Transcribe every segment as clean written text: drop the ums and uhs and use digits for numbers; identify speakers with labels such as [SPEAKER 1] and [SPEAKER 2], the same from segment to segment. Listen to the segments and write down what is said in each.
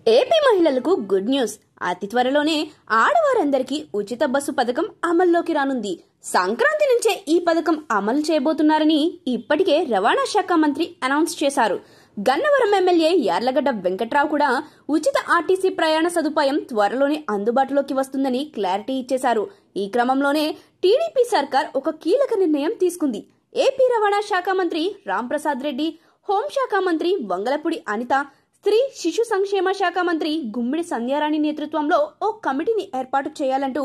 [SPEAKER 1] AP మహిళలకు good news. అతి త్వరలోనే ఆడవారందరికీ ఉచిత బస్సు పథకం అమల్లోకి రానుంది. సంక్రాంతి నుంచే ఈ పథకం అమలు చేయబోతున్నారని ఇప్పటికే రవాణా శాఖ మంత్రి అనౌన్స్ చేశారు. గన్నవరం ఎమ్మెల్యే యార్లగడ్డ వెంకట్రావు కూడా ఉచిత ఆర్టీసీ ప్రయాణ సదుపాయం త్వరలోనే అందుబాటులోకి వస్తుందని క్లారిటీ ఇచ్చేశారు. ఈ క్రమంలోనే టీడీపీ సర్కార్ ఒక కీలక నిర్ణయం తీసుకుంది. ఏపీ రవాణా శాఖ మంత్రి రాంప్రసాద్ రెడ్డి, హోంశాఖ మంత్రి వంగలపూడి అనిత, స్త్రీ శిశు సంక్షేమ శాఖ మంత్రి గుమ్మిడి సంధ్యారాణి నేతృత్వంలో ఓ కమిటీని ఏర్పాటు చేయాలంటూ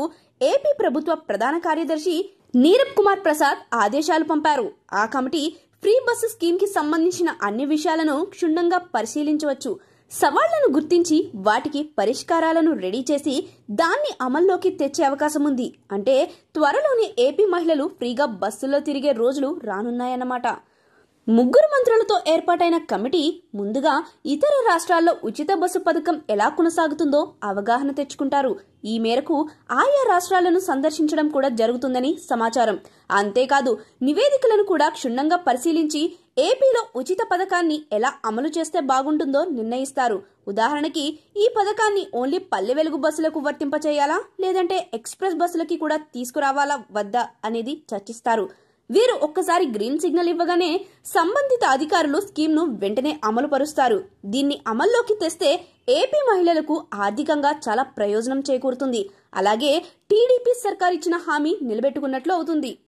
[SPEAKER 1] ఏపీ ప్రభుత్వ ప్రధాన కార్యదర్శి నీరబ్ కుమార్ ప్రసాద్ ఆదేశాలు పంపారు. ఆ కమిటీ ఫ్రీ బస్సు స్కీమ్ కి సంబంధించిన అన్ని విషయాలను క్షుణ్ణంగా పరిశీలించవచ్చు. సవాళ్లను గుర్తించి వాటికి పరిష్కారాలను రెడీ చేసి దాన్ని అమల్లోకి తెచ్చే అవకాశం ఉంది. అంటే త్వరలోనే ఏపీ మహిళలు ఫ్రీగా బస్సుల్లో తిరిగే రోజులు రానున్నాయన్నమాట. ముగ్గురు మంత్రులతో ఏర్పాటైన కమిటీ ముందుగా ఇతర రాష్ట్రాల్లో ఉచిత బస్సు పథకం ఎలా కొనసాగుతుందో అవగాహన తెచ్చుకుంటారు. ఈ మేరకు ఆయా రాష్ట్రాలను సందర్శించడం కూడా జరుగుతుందని సమాచారం. అంతేకాదు నివేదికలను కూడా క్షుణ్ణంగా పరిశీలించి ఏపీలో ఉచిత పథకాన్ని ఎలా అమలు చేస్తే బాగుంటుందో నిర్ణయిస్తారు. ఉదాహరణకి ఈ పథకాన్ని ఓన్లీ పల్లె వెలుగు బస్సులకు వర్తింపచేయాలా, లేదంటే ఎక్స్ప్రెస్ బస్సులకి కూడా తీసుకురావాలా వద్దా అనేది చర్చిస్తారు. వీరు ఒక్కసారి గ్రీన్ సిగ్నల్ ఇవ్వగానే సంబంధిత అధికారులు స్కీమ్ను వెంటనే అమలు పరుస్తారు. దీన్ని అమల్లోకి తెస్తే ఏపీ మహిళలకు ఆర్థికంగా చాలా ప్రయోజనం చేకూరుతుంది. అలాగే టీడీపీ సర్కార్ ఇచ్చిన హామీ నిలబెట్టుకున్నట్లు అవుతుంది.